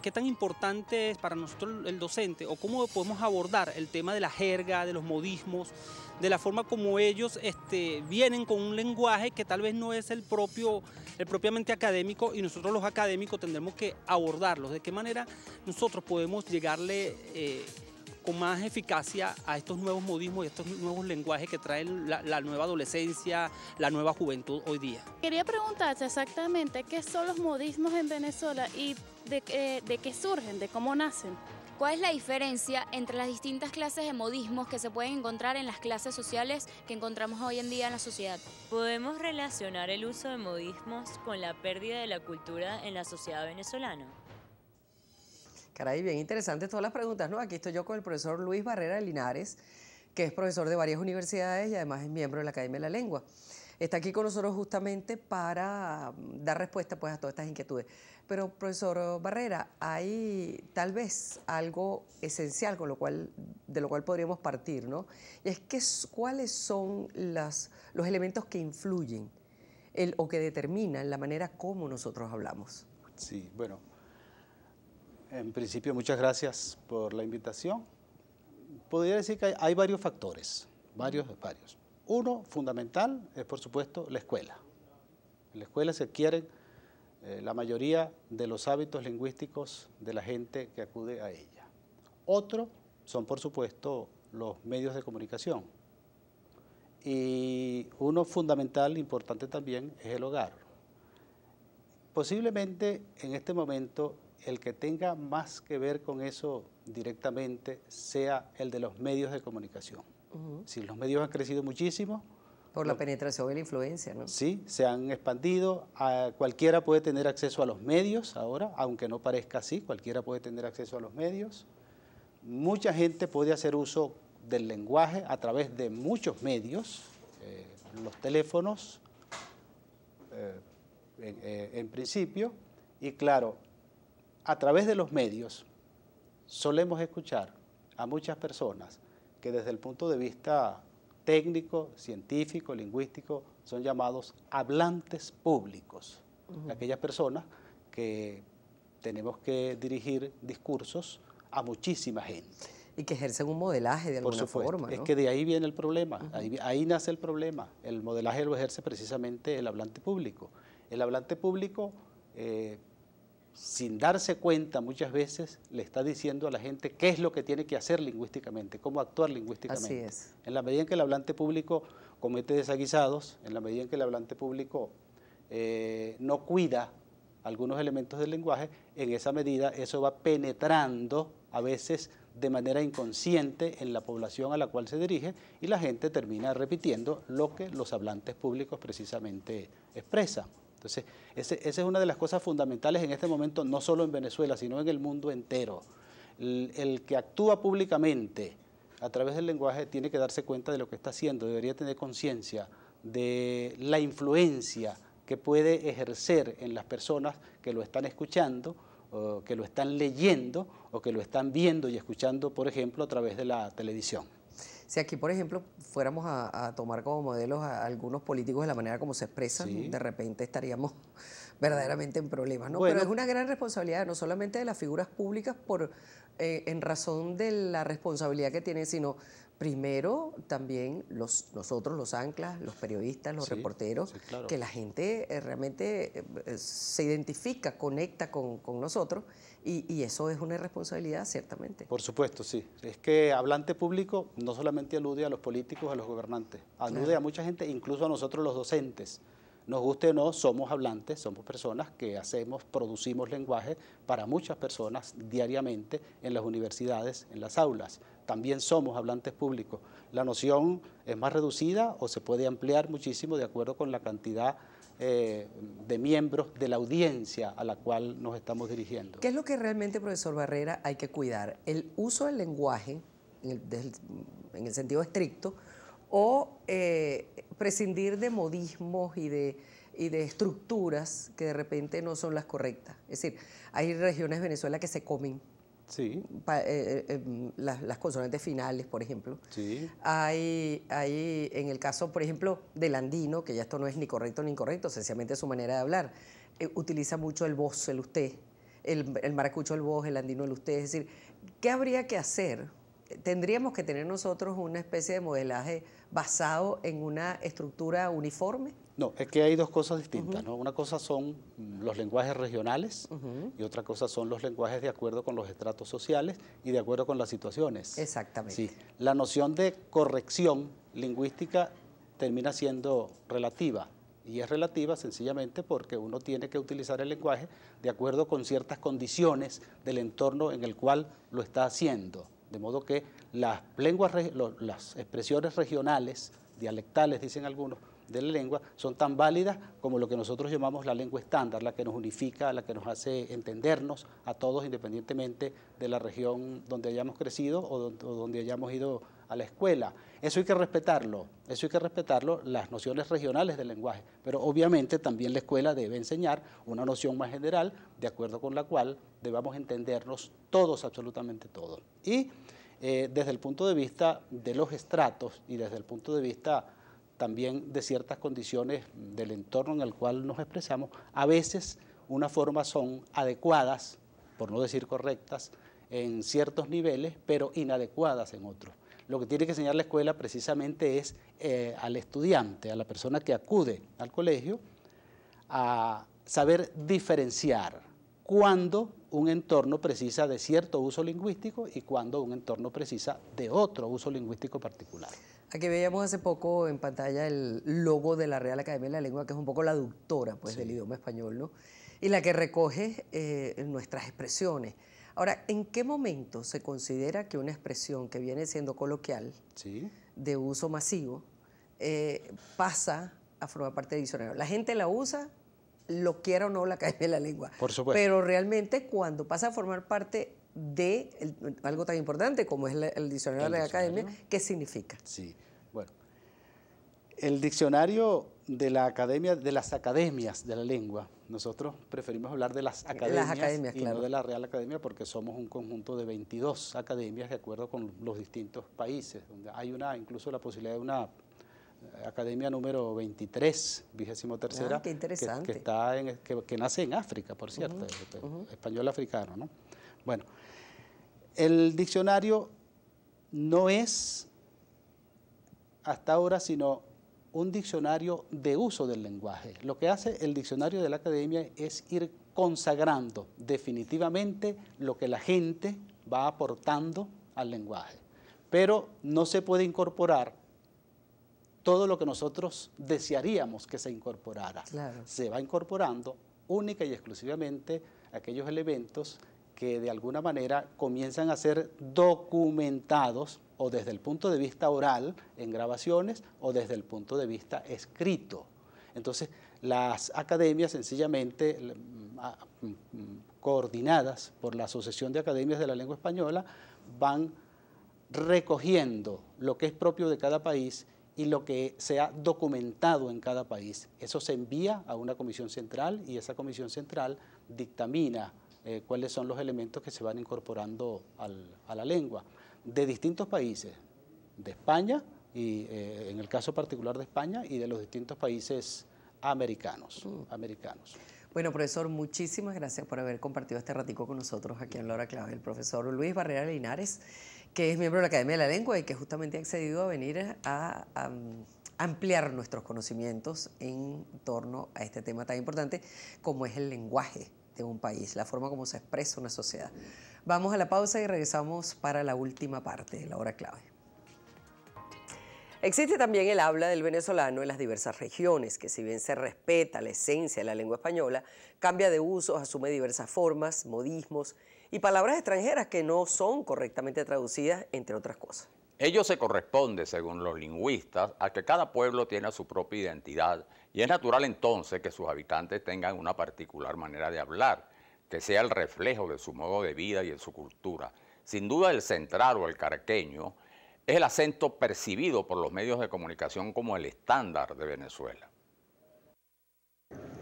qué tan importante es para nosotros el docente o cómo podemos abordar el tema de la jerga, de los modismos, de la forma como ellos vienen con un lenguaje que tal vez no es el propiamente académico y nosotros los académicos tendremos que abordarlos. ¿De qué manera nosotros podemos llegarle con más eficacia a estos nuevos modismos y estos nuevos lenguajes que traen la nueva adolescencia, la nueva juventud hoy día? Quería preguntarte exactamente qué son los modismos en Venezuela y de qué surgen, de cómo nacen. ¿Cuál es la diferencia entre las distintas clases de modismos que se pueden encontrar en las clases sociales que encontramos hoy en día en la sociedad? Podemos relacionar el uso de modismos con la pérdida de la cultura en la sociedad venezolana. Caray, bien interesantes todas las preguntas, ¿no? Aquí estoy yo con el profesor Luis Barrera de Linares, que es profesor de varias universidades y además es miembro de la Academia de la Lengua. Está aquí con nosotros justamente para dar respuesta pues, a todas estas inquietudes. Pero, profesor Barrera, hay tal vez algo esencial de lo cual podríamos partir, ¿no? Y es que, ¿cuáles son los elementos que influyen o que determinan la manera como nosotros hablamos? Sí, bueno, en principio muchas gracias por la invitación. Podría decir que hay varios factores, varios. Uno fundamental es, por supuesto, la escuela. En la escuela se adquieren la mayoría de los hábitos lingüísticos de la gente que acude a ella. Otro son, por supuesto, los medios de comunicación. Y uno fundamental, importante también, es el hogar. Posiblemente en este momento el que tenga más que ver con eso directamente sea el de los medios de comunicación. Si los medios han crecido muchísimo. Por la penetración y la influencia, ¿no? Sí, se han expandido. Cualquiera puede tener acceso a los medios ahora, aunque no parezca así, cualquiera puede tener acceso a los medios. Mucha gente puede hacer uso del lenguaje a través de muchos medios, los teléfonos, en principio, y claro, a través de los medios solemos escuchar a muchas personas que desde el punto de vista técnico, científico, lingüístico, son llamados hablantes públicos. Aquellas personas que tenemos que dirigir discursos a muchísima gente. Y que ejercen un modelaje de alguna forma, ¿no? Es que de ahí viene el problema, ahí nace el problema. El modelaje lo ejerce precisamente el hablante público. El hablante público, sin darse cuenta muchas veces, le está diciendo a la gente qué es lo que tiene que hacer lingüísticamente, cómo actuar lingüísticamente. Así es. En la medida en que el hablante público comete desaguisados, en la medida en que el hablante público no cuida algunos elementos del lenguaje, en esa medida eso va penetrando a veces de manera inconsciente en la población a la cual se dirige y la gente termina repitiendo lo que los hablantes públicos precisamente expresan. Entonces, esa es una de las cosas fundamentales en este momento, no solo en Venezuela, sino en el mundo entero. El que actúa públicamente a través del lenguaje tiene que darse cuenta de lo que está haciendo, debería tener conciencia de la influencia que puede ejercer en las personas que lo están escuchando, o que lo están leyendo, o que lo están viendo y escuchando, por ejemplo, a través de la televisión. Si aquí, por ejemplo, fuéramos a tomar como modelos a algunos políticos de la manera como se expresan, sí, de repente estaríamos verdaderamente en problemas, ¿no? Bueno, pero es una gran responsabilidad, no solamente de las figuras públicas en razón de la responsabilidad que tienen, sino primero también nosotros, los anclas, los periodistas, los reporteros, sí, claro, que la gente realmente se identifica, conecta con nosotros y eso es una responsabilidad ciertamente. Por supuesto, sí. Es que hablante público no solamente alude a los políticos, a los gobernantes, alude a mucha gente, incluso a nosotros los docentes. Nos guste o no, somos hablantes, somos personas que producimos lenguaje para muchas personas diariamente en las universidades, en las aulas. También somos hablantes públicos. La noción es más reducida o se puede ampliar muchísimo de acuerdo con la cantidad de miembros de la audiencia a la cual nos estamos dirigiendo. ¿Qué es lo que realmente, profesor Barrera, hay que cuidar? ¿El uso del lenguaje, en el sentido estricto, o prescindir de modismos y de estructuras que de repente no son las correctas? Es decir, hay regiones de Venezuela que se comen, sí, las consonantes finales, por ejemplo. Sí. Hay en el caso, por ejemplo, del andino, que ya esto no es ni correcto ni incorrecto, sencillamente es su manera de hablar, utiliza mucho el vos, el usted. el maracucho el vos, el andino el usted. Es decir, ¿qué habría que hacer? ¿Tendríamos que tener nosotros una especie de modelaje basado en una estructura uniforme? No, es que hay dos cosas distintas, ¿no? Una cosa son los lenguajes regionales y otra cosa son los lenguajes de acuerdo con los estratos sociales y de acuerdo con las situaciones. Exactamente. Sí, la noción de corrección lingüística termina siendo relativa, y es relativa sencillamente porque uno tiene que utilizar el lenguaje de acuerdo con ciertas condiciones del entorno en el cual lo está haciendo. De modo que las expresiones regionales, dialectales, dicen algunos, de la lengua, son tan válidas como lo que nosotros llamamos la lengua estándar, la que nos unifica, la que nos hace entendernos a todos independientemente de la región donde hayamos crecido o donde hayamos ido a la escuela. Eso hay que respetarlo, las nociones regionales del lenguaje, pero obviamente también la escuela debe enseñar una noción más general de acuerdo con la cual debamos entendernos todos, absolutamente todos. Y desde el punto de vista de los estratos y desde el punto de vista también de ciertas condiciones del entorno en el cual nos expresamos, a veces unas formas son adecuadas, por no decir correctas, en ciertos niveles, pero inadecuadas en otros. Lo que tiene que enseñar la escuela precisamente es al estudiante, a la persona que acude al colegio, a saber diferenciar cuándo un entorno precisa de cierto uso lingüístico y cuándo un entorno precisa de otro uso lingüístico particular. Aquí veíamos hace poco en pantalla el logo de la Real Academia de la Lengua, que es un poco la traductora pues, del idioma español, ¿no? Y la que recoge nuestras expresiones. Ahora, ¿en qué momento se considera que una expresión que viene siendo coloquial, de uso masivo, pasa a formar parte del diccionario? La gente la usa, lo quiera o no la Academia de la Lengua. Por supuesto. Pero realmente cuando pasa a formar parte de algo tan importante como es el diccionario de la Academia, ¿qué significa? Sí, bueno, el diccionario de la Academia, de las academias de la lengua, nosotros preferimos hablar de las academias y no de la Real Academia porque somos un conjunto de 22 academias de acuerdo con los distintos países, donde hay incluso la posibilidad de una academia número 23, 23ª, qué interesante. que nace en África, por cierto, español africano, ¿no? Bueno, el diccionario no es hasta ahora sino un diccionario de uso del lenguaje. Lo que hace el diccionario de la Academia es ir consagrando definitivamente lo que la gente va aportando al lenguaje, pero no se puede incorporar todo lo que nosotros desearíamos que se incorporara. Claro. Se va incorporando única y exclusivamente aquellos elementos que de alguna manera comienzan a ser documentados o desde el punto de vista oral en grabaciones o desde el punto de vista escrito. Entonces, las academias sencillamente coordinadas por la Asociación de Academias de la Lengua Española van recogiendo lo que es propio de cada país y lo que se ha documentado en cada país. Eso se envía a una comisión central y esa comisión central dictamina cuáles son los elementos que se van incorporando a la lengua de distintos países, de España, y en el caso particular de España, y de los distintos países americanos. Bueno, profesor, muchísimas gracias por haber compartido este ratico con nosotros aquí en La Hora Clave. El profesor Luis Barrera Linares, que es miembro de la Academia de la Lengua y que justamente ha accedido a venir a ampliar nuestros conocimientos en torno a este tema tan importante como es el lenguaje de un país, la forma como se expresa una sociedad. Vamos a la pausa y regresamos para la última parte de La Hora Clave. Existe también el habla del venezolano en las diversas regiones, que si bien se respeta la esencia de la lengua española, cambia de usos, asume diversas formas, modismos y palabras extranjeras que no son correctamente traducidas, entre otras cosas. Ello se corresponde, según los lingüistas, a que cada pueblo tiene su propia identidad y es natural entonces que sus habitantes tengan una particular manera de hablar, que sea el reflejo de su modo de vida y de su cultura. Sin duda el central o el caraqueño es el acento percibido por los medios de comunicación como el estándar de Venezuela.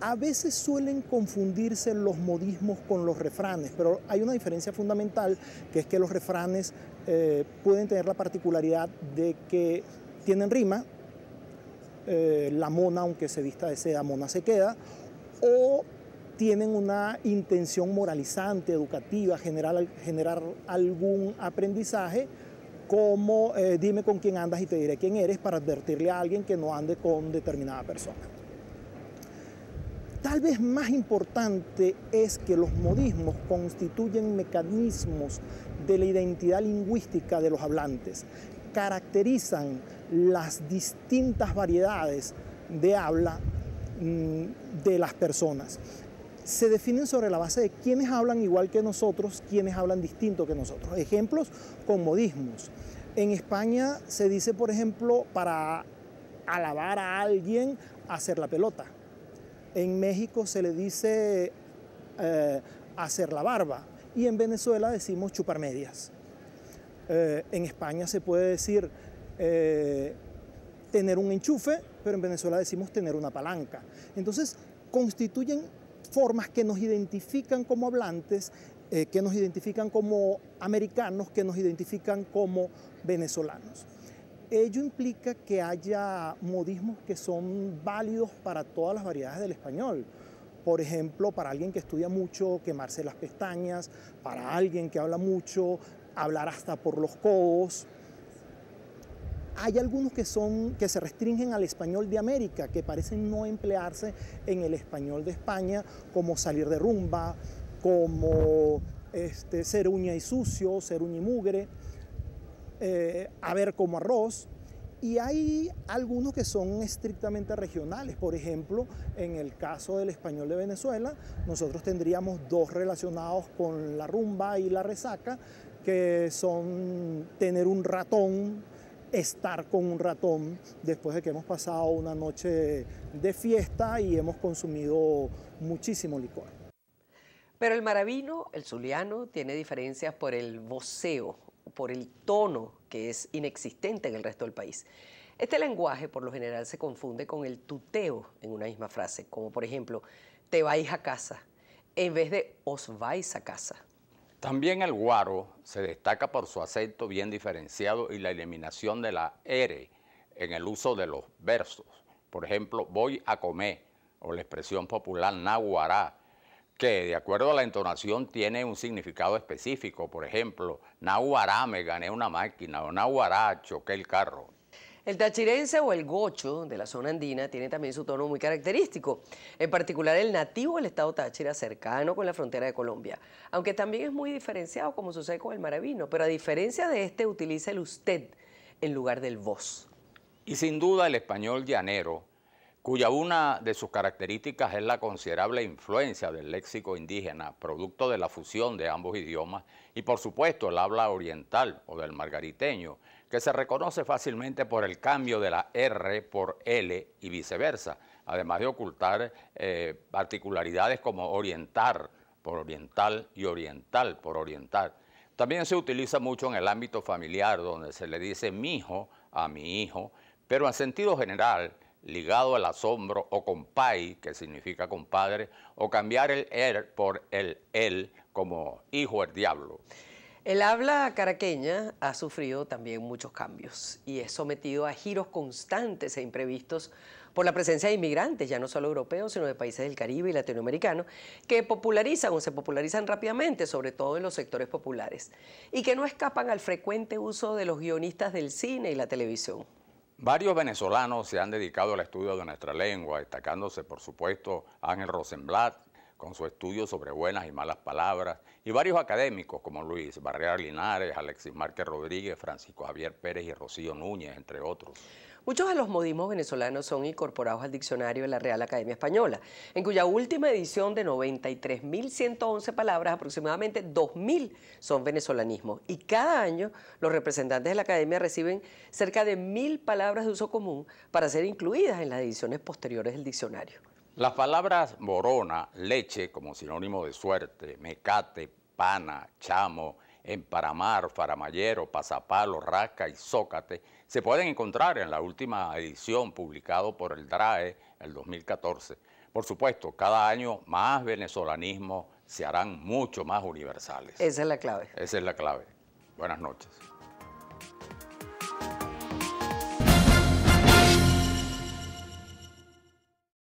A veces suelen confundirse los modismos con los refranes, pero hay una diferencia fundamental, que es que los refranes pueden tener la particularidad de que tienen rima, la mona aunque se vista de seda, mona se queda, o tienen una intención moralizante, educativa, generar algún aprendizaje, como dime con quién andas y te diré quién eres, para advertirle a alguien que no ande con determinada persona. Tal vez más importante es que los modismos constituyen mecanismos de la identidad lingüística de los hablantes, caracterizan las distintas variedades de habla de las personas. Se definen sobre la base de quiénes hablan igual que nosotros, quiénes hablan distinto que nosotros. Ejemplos con modismos. En España se dice, por ejemplo, para alabar a alguien, hacer la pelota. En México se le dice hacer la barba, y en Venezuela decimos chupar medias. En España se puede decir tener un enchufe, pero en Venezuela decimos tener una palanca. Entonces, constituyen formas que nos identifican como hablantes, que nos identifican como americanos, que nos identifican como venezolanos. Ello implica que haya modismos que son válidos para todas las variedades del español. Por ejemplo, para alguien que estudia mucho, quemarse las pestañas; para alguien que habla mucho, hablar hasta por los codos. Hay algunos que se restringen al español de América, que parecen no emplearse en el español de España, como salir de rumba, como ser uña y sucio, ser uña y mugre, haber como arroz. Y hay algunos que son estrictamente regionales. Por ejemplo, en el caso del español de Venezuela, nosotros tendríamos dos relacionados con la rumba y la resaca, que son tener un ratón, estar con un ratón, después de que hemos pasado una noche de fiesta y hemos consumido muchísimo licor. Pero el maravino, el zuliano, tiene diferencias por el voceo, por el tono, que es inexistente en el resto del país. Este lenguaje por lo general se confunde con el tuteo en una misma frase, como por ejemplo, te vais a casa, en vez de os vais a casa. También el guaro se destaca por su acento bien diferenciado y la eliminación de la R en el uso de los versos. Por ejemplo, voy a comer, o la expresión popular naguará, que de acuerdo a la entonación tiene un significado específico. Por ejemplo, naguará, me gané una máquina, o naguará, choqué el carro. El tachirense o el gocho de la zona andina tiene también su tono muy característico, en particular el nativo del estado Táchira, cercano con la frontera de Colombia, aunque también es muy diferenciado como sucede con el maravino, pero a diferencia de este utiliza el usted en lugar del vos. Y sin duda el español llanero, cuya una de sus características es la considerable influencia del léxico indígena, producto de la fusión de ambos idiomas, y por supuesto el habla oriental o del margariteño, que se reconoce fácilmente por el cambio de la R por L y viceversa, además de ocultar particularidades como orientar por oriental y oriental por oriental. También se utiliza mucho en el ámbito familiar, donde se le dice mijo a mi hijo, pero en sentido general, ligado al asombro, o compay, que significa compadre, o cambiar el er por el él, como hijo el diablo. El habla caraqueña ha sufrido también muchos cambios y es sometido a giros constantes e imprevistos por la presencia de inmigrantes, ya no solo europeos, sino de países del Caribe y latinoamericanos, que popularizan o se popularizan rápidamente, sobre todo en los sectores populares, y que no escapan al frecuente uso de los guionistas del cine y la televisión. Varios venezolanos se han dedicado al estudio de nuestra lengua, destacándose, por supuesto, Ángel Rosenblatt, con su estudio sobre buenas y malas palabras, y varios académicos como Luis Barrera Linares, Alexis Márquez Rodríguez, Francisco Javier Pérez y Rocío Núñez, entre otros. Muchos de los modismos venezolanos son incorporados al diccionario de la Real Academia Española, en cuya última edición de 93.111 palabras, aproximadamente 2.000 son venezolanismos. Y cada año los representantes de la Academia reciben cerca de 1.000 palabras de uso común para ser incluidas en las ediciones posteriores del diccionario. Las palabras borona, leche como sinónimo de suerte, mecate, pana, chamo, emparamar, faramallero, pasapalo, rasca y zócate se pueden encontrar en la última edición publicado por el DRAE el 2014. Por supuesto, cada año más venezolanismos se harán mucho más universales. Esa es la clave. Esa es la clave. Buenas noches.